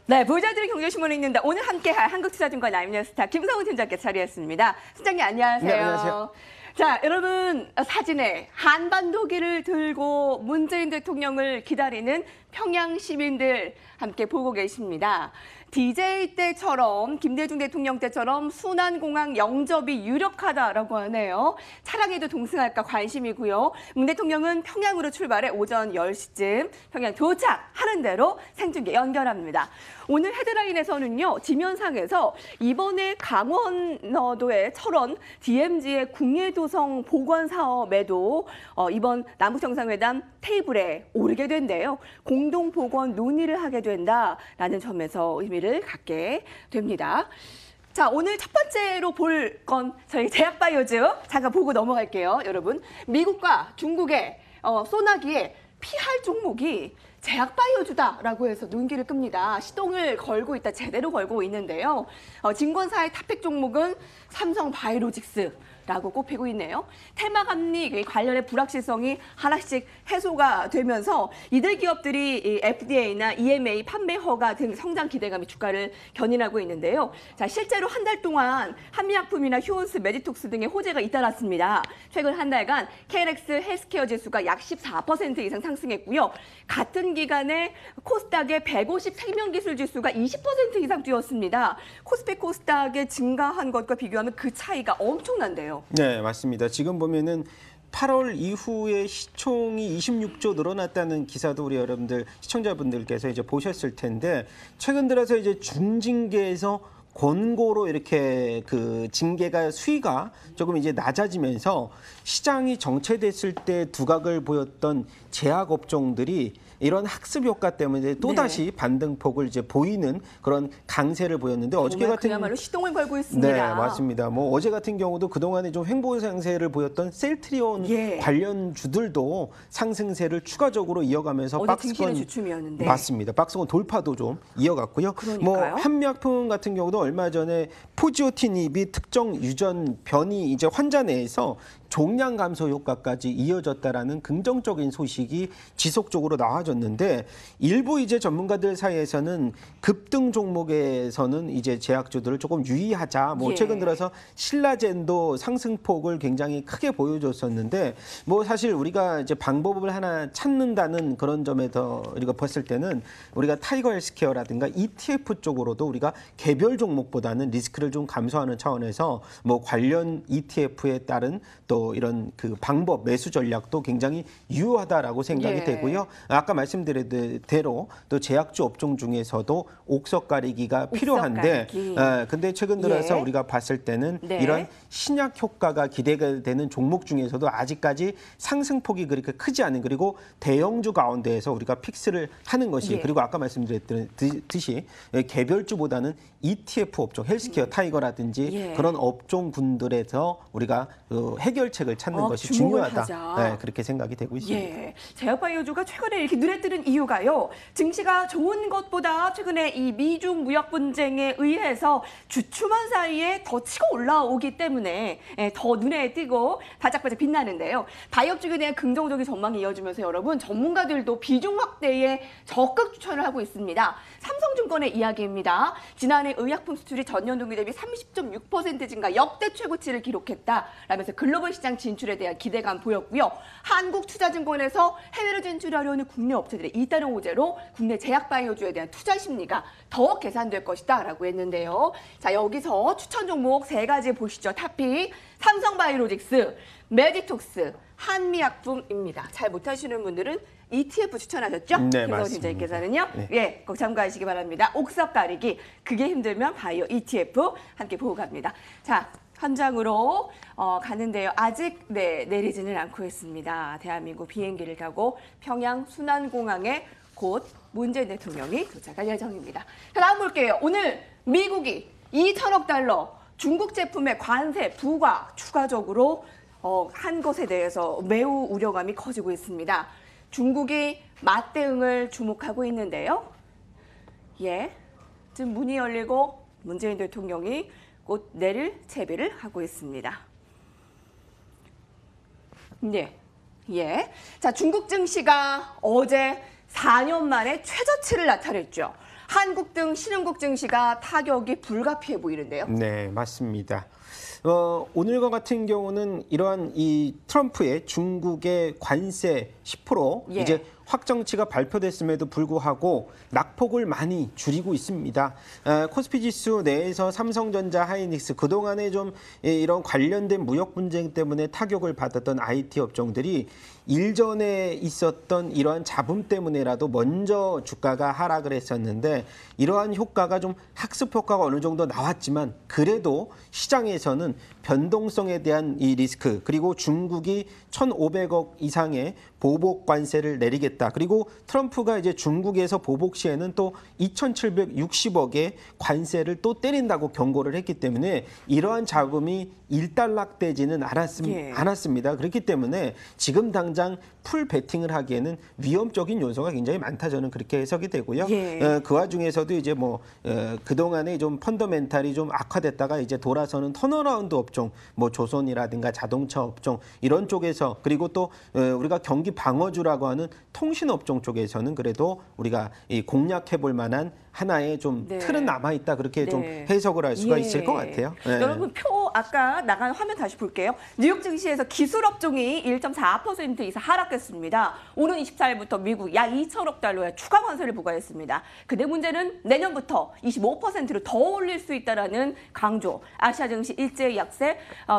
네, 부자들의 경제신문을 읽는다. 오늘 함께할 한국투자증권 라이브뉴스타 김성훈 팀장께 자리했습니다. 팀장님 안녕하세요. 네, 안녕하세요. 자, 여러분 사진에 한반도기를 들고 문재인 대통령을 기다리는 평양 시민들 함께 보고 계십니다. DJ 때처럼 김대중 대통령 때처럼 순환공항 영접이 유력하다라고 하네요. 차량에도 동승할까 관심이고요. 문 대통령은 평양으로 출발해 오전 10시쯤 평양 도착하는 대로 생중계 연결합니다. 오늘 헤드라인에서는요. 지면상에서 이번에 강원도의 철원 DMZ의 국예도성 복원 사업에도 이번 남북정상회담 테이블에 오르게 된대요. 공동 복원 논의를 하게 된다라는 점에서 의미를 갖게 됩니다. 자, 오늘 첫 번째로 볼 건 저희 제약바이오즈 잠깐 보고 넘어갈게요, 여러분. 미국과 중국의 소나기에 피할 종목이 제약바이오주다라고 해서 눈길을 끕니다. 시동을 걸고 있다, 제대로 걸고 있는데요. 증권사의 탑픽 종목은 삼성바이오로직스라고 꼽히고 있네요. 테마감리 관련의 불확실성이 하나씩 해소가 되면서 이들 기업들이 FDA나 EMA 판매 허가 등 성장 기대감이 주가를 견인하고 있는데요. 자, 실제로 한 달 동안 한미약품이나 휴온스, 메디톡스 등의 호재가 잇따랐습니다. 최근 한 달간 KLX 헬스케어 지수가 약 14% 이상 상승했고요. 같은 기간에 코스닥의 150 생명기술 지수가 20% 이상 뛰었습니다. 코스피 코스닥의 증가한 것과 비교하면 그 차이가 엄청난데요. 네, 맞습니다. 지금 보면은 8월 이후에 시총이 26조 늘어났다는 기사도 우리 여러분들 시청자분들께서 이제 보셨을 텐데, 최근 들어서 이제 중징계에서 권고로 이렇게 그 징계가 수위가 조금 이제 낮아지면서 시장이 정체됐을 때 두각을 보였던 제약 업종들이 이런 학습 효과 때문에 또다시 반등폭을 이제 보이는 그런 강세를 보였는데, 어저께 같은 그야말로 시동을 걸고 있습니다. 네, 맞습니다. 뭐 어제 같은 경우도 그동안에 좀 횡보 상세를 보였던 셀트리온 관련주들도 상승세를 추가적으로 이어가면서 박스권 주춤이었는데 맞습니다. 박스권 돌파도 좀 이어갔고요. 그러니까요. 뭐 한미약품 같은 경우도 얼마 전에 포지오티닙이 특정 유전 변이 이제 환자 내에서 종양 감소 효과까지 이어졌다라는 긍정적인 소식이 지속적으로 나와졌는데, 일부 이제 전문가들 사이에서는 급등 종목에서는 이제 제약주들을 조금 유의하자. 뭐 최근 들어서 신라젠도 상승폭을 굉장히 크게 보여줬었는데, 뭐 사실 우리가 이제 방법을 하나 찾는다는 그런 점에서 우리가 봤을 때는 우리가 타이거 헬스케어라든가 ETF 쪽으로도 우리가 개별 종목보다는 리스크를 좀 감소하는 차원에서 뭐 관련 ETF에 따른 또 이런 그 방법, 매수 전략도 굉장히 유효하다라고 생각이 되고요. 아까 말씀드린 대로 또 제약주 업종 중에서도 옥석 가리기가 필요한데, 근데 최근 들어서 우리가 봤을 때는 이런 신약 효과가 기대가 되는 종목 중에서도 아직까지 상승폭이 그렇게 크지 않은, 그리고 대형주 가운데에서 우리가 픽스를 하는 것이, 그리고 아까 말씀드렸듯이 개별주보다는 ETF 업종, 헬스케어 타이거라든지 그런 업종군들에서 우리가 해결책을 찾는 것이 중요하다. 그렇게 생각이 되고 있습니다. 제약바이오주가 최근에 이렇게 눈에 띄는 이유가요. 증시가 좋은 것보다 최근에 이 미중 무역 분쟁에 의해서 주춤한 사이에 더 치고 올라오기 때문에 더 눈에 띄고 바짝바짝 빛나는데요. 바이오주에 대한 긍정적인 전망이 이어지면서 여러분, 전문가들도 비중 확대에 적극 추천을 하고 있습니다. 삼성증권의 이야기입니다. 지난해 의약품 수출이 전년 동기 대비 30.6% 증가, 역대 최고치를 기록했다라면서 글로벌 시장 진출에 대한 기대감 보였고요. 한국투자증권에서 해외로 진출하려는 국내 업체들의 잇따른 호재로 국내 제약바이오주에 대한 투자 심리가 더 개선될 것이다라고 했는데요. 자, 여기서 추천 종목 3가지 보시죠. 탑픽, 삼성바이오로직스, 메디톡스, 한미약품입니다. 잘 못하시는 분들은 ETF 추천하셨죠? 네, 김성훈 팀장님께서는요. 꼭 참고하시기 바랍니다. 옥석 가리기, 그게 힘들면 바이오 ETF 함께 보고 갑니다. 자, 현장으로 가는데요. 아직 내리지는 않고 있습니다. 대한민국 비행기를 타고 평양 순환공항에 곧 문재인 대통령이 도착할 예정입니다. 다음 볼게요. 오늘 미국이 2천억 달러 중국 제품의 관세 부과 추가적으로 한 것에 대해서 매우 우려감이 커지고 있습니다. 중국이 맞대응을 주목하고 있는데요. 지금 문이 열리고 문재인 대통령이 곧 내릴 채비를 하고 있습니다. 자, 중국 증시가 어제 4년 만에 최저치를 나타냈죠. 한국 등 신흥국 증시가 타격이 불가피해 보이는데요. 네, 맞습니다. 오늘과 같은 경우는 이러한 이 트럼프의 중국의 관세 10% 예. 이제 확정치가 발표됐음에도 불구하고 낙폭을 많이 줄이고 있습니다. 코스피 지수 내에서 삼성전자, 하이닉스 그동안에 좀 이런 관련된 무역 분쟁 때문에 타격을 받았던 IT 업종들이 일전에 있었던 이러한 잡음 때문에라도 먼저 주가가 하락을 했었는데 이러한 효과가 좀 학습 효과가 어느 정도 나왔지만 그래도 시장에서는 변동성에 대한 이 리스크 그리고 중국이 1,500억 이상의 보복 관세를 내리겠다. 그리고 트럼프가 이제 중국에서 보복 시에는 또 2,760억의 관세를 또 때린다고 경고를 했기 때문에 이러한 잡음이 일단락되지는 않았습니다. 그렇기 때문에 지금 당장 풀 베팅을 하기에는 위험적인 요소가 굉장히 많다 저는 그렇게 해석이 되고요. 예. 그 와중에서도 이제 뭐 그동안에 좀 펀더멘탈이 좀 악화됐다가 이제 돌아서는 턴어라운드 업종, 뭐 조선이라든가 자동차 업종 이런 쪽에서 그리고 또 우리가 경기 방어주라고 하는 통신 업종 쪽에서는 그래도 우리가 이 공략해 볼 만한 하나의 좀 네. 틀은 남아 있다 그렇게 네. 좀 해석을 할 수가 예. 있을 것 같아요. 네. 여러분 표 아까 나간 화면 다시 볼게요. 뉴욕 증시에서 기술 업종이 1.4% 이상 하락했습니다. 오는 24일부터 미국 약 2천억 달러의 추가 관세를 부과했습니다. 근데 문제는 내년부터 25%로 더 올릴 수 있다라는 강조. 아시아 증시 일제히 약세.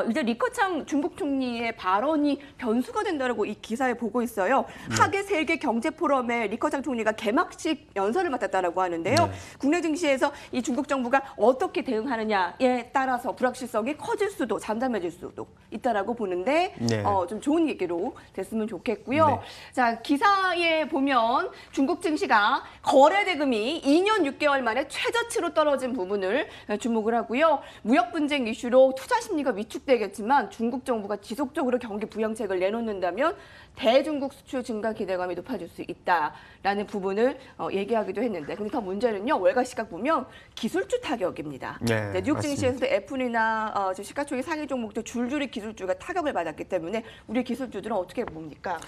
이제 리커창 중국 총리의 발언이 변수가 된다라고 이 기사에 보고 있어요. 하계 세계 경제 포럼에 리커창 총리가 개막식 연설을 맡았다라고 하는데요. 국내 증시에서 이 중국 정부가 어떻게 대응하느냐에 따라서 불확실성이 커질 수도 잠잠해질 수도 있다라고 보는데 네. 좀 좋은 얘기로 됐으면 좋겠고요. 네. 자, 기사에 보면 중국 증시가 거래 대금이 2년 6개월 만에 최저치로 떨어진 부분을 주목을 하고요. 무역 분쟁 이슈로 투자 심리가 위축되겠지만 중국 정부가 지속적으로 경기 부양책을 내놓는다면 대중국 수출 증가 기대감이 높아질 수 있다라는 부분을 얘기하기도 했는데 근데 더 문제는요. 월가 시각 보면 기술주 타격입니다. 네, 뉴욕 맞습니다. 증시에서도 애플이나 시가총액 상위 종목도 줄줄이 기술주가 타격을 받았기 때문에 우리 기술주들은 어떻게 봅니까?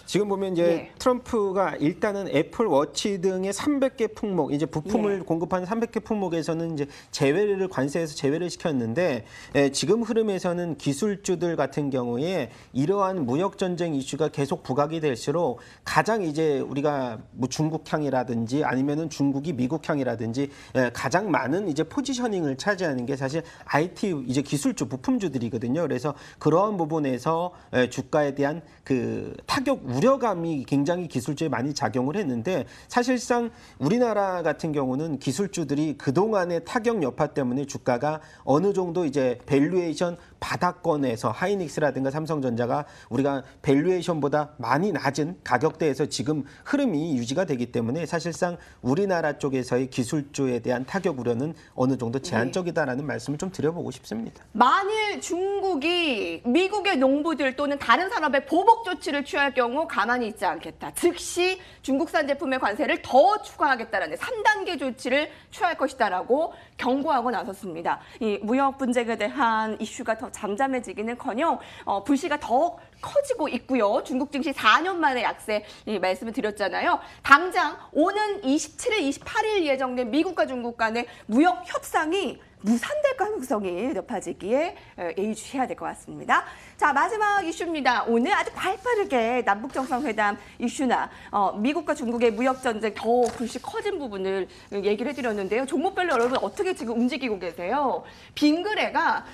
지금 보면 이제 예. 트럼프가 일단은 애플 워치 등의 300개 품목, 이제 부품을 예. 공급하는 300개 품목에서는 이제 제외를 관세에서 제외를 시켰는데 지금 흐름에서는 기술주들 같은 경우에 이러한 무역 전쟁 이슈가 계속 부각이 될수록 가장 이제 우리가 뭐 중국향이라든지 아니면은 중국이 미국향이라든지 가장 많은 이제 포지셔닝을 차지하는 게 사실 IT 이제 기술주 부품주들이거든요. 그래서 그러한 부분에서 주가에 대한 그 타격 우려감이 굉장히 기술주에 많이 작용을 했는데 사실상 우리나라 같은 경우는 기술주들이 그동안의 타격 여파 때문에 주가가 어느 정도 이제 밸류에이션 바닥권에서 하이닉스라든가 삼성전자가 우리가 밸류에이션보다 많이 낮은 가격대에서 지금 흐름이 유지가 되기 때문에 사실상 우리나라 쪽에서의 기술주에 대한 타격 우려는 어느 정도 제한적이다라는 말씀을 좀 드려보고 싶습니다. 만일 중국이 미국의 농부들 또는 다른 산업에 보복 조치를 취할 경우 가만히 있지 않겠다. 즉시 중국산 제품의 관세를 더 추가하겠다라는 3단계 조치를 취할 것이다라고 경고하고 나섰습니다. 이 무역 분쟁에 대한 이슈가 더 잠잠해지기는커녕 불씨가 더 커지고 있고요. 중국 증시 4년 만에 약세 말씀을 드렸잖아요. 당장 오는 27일, 28일 예정된 미국과 중국 간의 무역 협상이 무산될 가능성이 높아지기에 예의주시해야 될 것 같습니다. 자, 마지막 이슈입니다. 오늘 아주 발빠르게 남북정상회담 이슈나 미국과 중국의 무역전쟁 더 불씨 커진 부분을 얘기를 해드렸는데요. 종목별로 여러분 어떻게 지금 움직이고 계세요? 빙그레가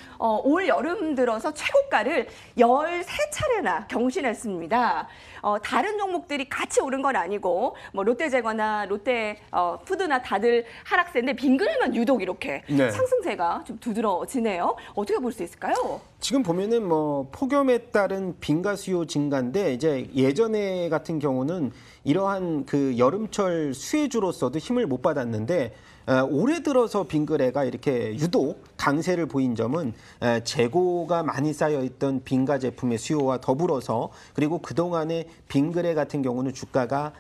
올 여름 들어서 최고가를 13차례나 경신했습니다. 다른 종목들이 같이 오른 건 아니고 뭐 롯데제과나 롯데푸드나 다들 하락세인데 빙그레만 유독 이렇게 네. 상승세가 좀 두드러지네요. 어떻게 볼 수 있을까요? 지금 보면은 뭐 폭염에 따른 빈가 수요 증가인데 이제 예전에 같은 경우는 이러한 그 여름철 수혜주로서도 힘을 못 받았는데 올해 들어서 빙그레가 이렇게 유독 강세를 보인 점은 재고가 많이 쌓여있던 빙가 제품의 수요와 더불어서 그리고 그동안에 빙그레 같은 경우는 주가가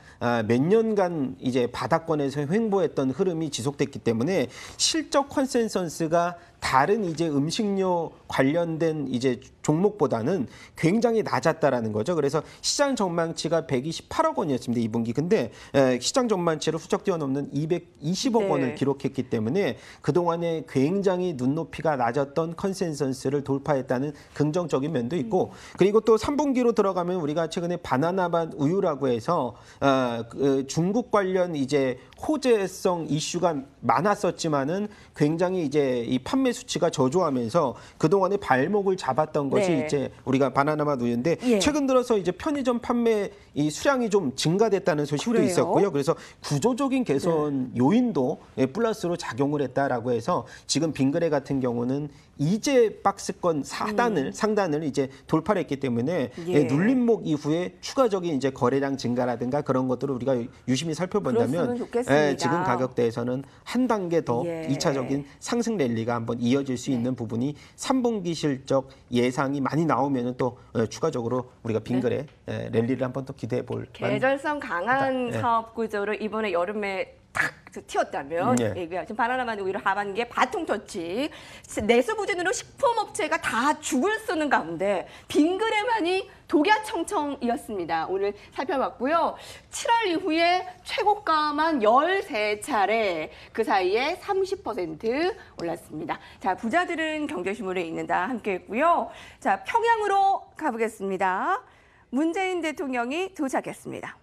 몇 년간 이제 바닥권에서 횡보했던 흐름이 지속됐기 때문에 실적 컨센서스가 다른 이제 음식료 관련된 이제 종목보다는 굉장히 낮았다라는 거죠. 그래서 시장 전망치가 128억 원이었습니다. 2분기. 근데 시장 전망치를 후적 뛰어넘는 220억 네. 원을 기록했기 때문에 그동안에 굉장히 눈높이가 낮았던 컨센서스를 돌파했다는 긍정적인 면도 있고 그리고 또 3분기로 들어가면 우리가 최근에 바나나맛 우유라고 해서 중국 관련 이제 호재성 이슈가 많았었지만은 굉장히 이제 이 판매 수치가 저조하면서 그동안에 발목을 잡았던 것이 네. 이제 우리가 바나나맛 우유인데 예. 최근 들어서 이제 편의점 판매 이 수량이 좀 증가됐다는 소식도 그래요? 있었고요. 그래서 구조적인 개선 요인도 플러스로 작용을 했다라고 해서 지금 빙그레 같은 경우는 이제 박스권 상단을 이제 돌파를 했기 때문에 예. 눌림목 이후에 추가적인 이제 거래량 증가라든가 그런 것들을 우리가 유심히 살펴본다면 그랬으면 좋겠습니다. 지금 가격대에서는 한 단계 더 예. 2차적인 상승 랠리가 한번 이어질 수 있는 부분이 3분기 실적 예상이 많이 나오면 또 추가적으로 우리가 빙그레 랠리를 한번 또 기대해 볼 계절성 강한 예. 사업 구조를 이번에 여름에 탁 튀었다면 예. 지금 바나나만 오히려 하반기에 바통 터치 내수 부진으로 식품업체가 다 죽을 쓰는 가운데 빙그레만이 독야청청이었습니다. 오늘 살펴봤고요. 7월 이후에 최고가만 13차례 그 사이에 30% 올랐습니다. 자, 부자들은 경제신문에 읽는다 함께했고요. 자, 평양으로 가보겠습니다. 문재인 대통령이 도착했습니다.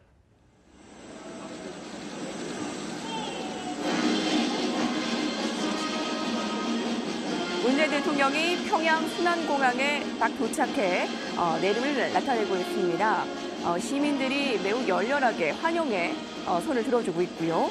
문재인 대통령이 평양 순안공항에 딱 도착해 내림을 나타내고 있습니다. 시민들이 매우 열렬하게 환영에 손을 들어주고 있고요.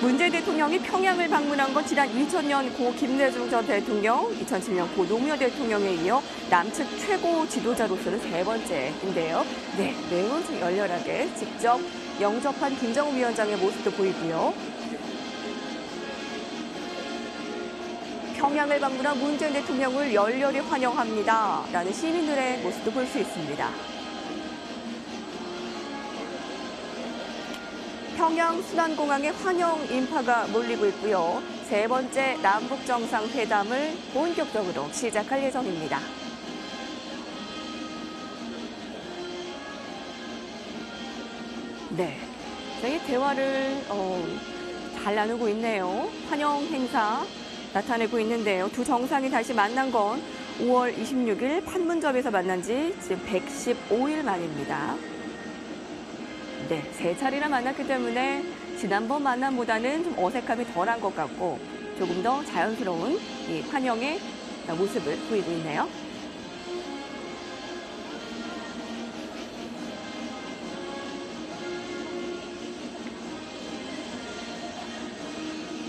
문재인 대통령이 평양을 방문한 건 지난 2000년 고 김대중 전 대통령, 2007년 고 노무현 대통령에 이어 남측 최고 지도자로서는 세 번째인데요. 네, 매우 열렬하게 직접 영접한 김정은 위원장의 모습도 보이고요. 평양을 방문한 문재인 대통령을 열렬히 환영합니다. 라는 시민들의 모습도 볼 수 있습니다. 평양 순안공항에 환영 인파가 몰리고 있고요. 세 번째 남북정상회담을 본격적으로 시작할 예정입니다. 네, 저희 대화를 잘 나누고 있네요. 환영 행사 나타내고 있는데요. 두 정상이 다시 만난 건 5월 26일 판문점에서 만난 지 지금 115일 만입니다. 네, 세 차례나 만났기 때문에 지난번 만남보다는 좀 어색함이 덜한 것 같고 조금 더 자연스러운 이 환영의 모습을 보이고 있네요.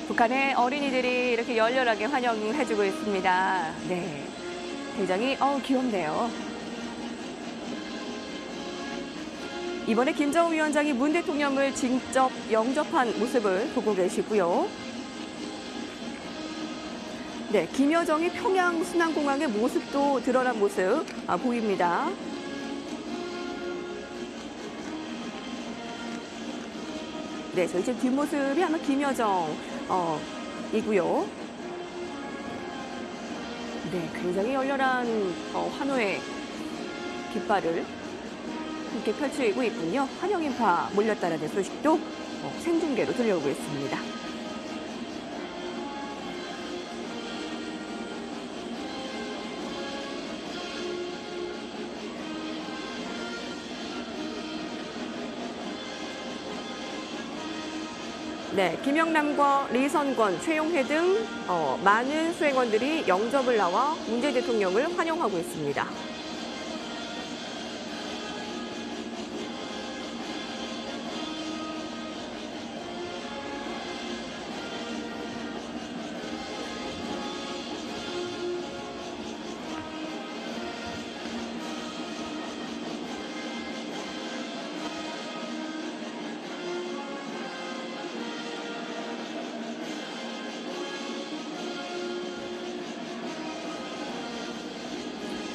북한의 어린이들이 이렇게 열렬하게 환영해주고 있습니다. 네, 굉장히 귀엽네요. 이번에 김정은 위원장이 문 대통령을 직접 영접한 모습을 보고 계시고요. 네, 김여정이 평양 순안공항의 모습도 드러난 모습 보입니다. 네, 저희 지금 뒷모습이 아마 김여정 이고요. 네, 굉장히 열렬한 환호의 깃발을 함께 펼치고 있군요. 환영 인파 몰렸다라는 소식도 생중계로 들려오고 있습니다. 네, 김영남과 리선권, 최용해 등 많은 수행원들이 영접을 나와 문재인 대통령을 환영하고 있습니다.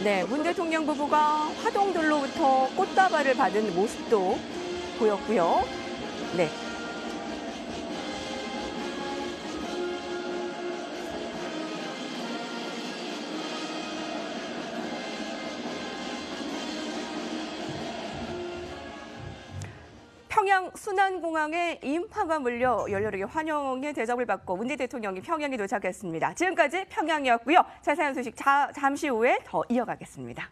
네, 문 대통령 부부가 화동들로부터 꽃다발을 받은 모습도 보였고요. 네, 평양 순안공항에 인파가 몰려 열렬하게 환영의 대접을 받고 문재인 대통령이 평양에 도착했습니다. 지금까지 평양이었고요. 자세한 소식 잠시 후에 더 이어가겠습니다.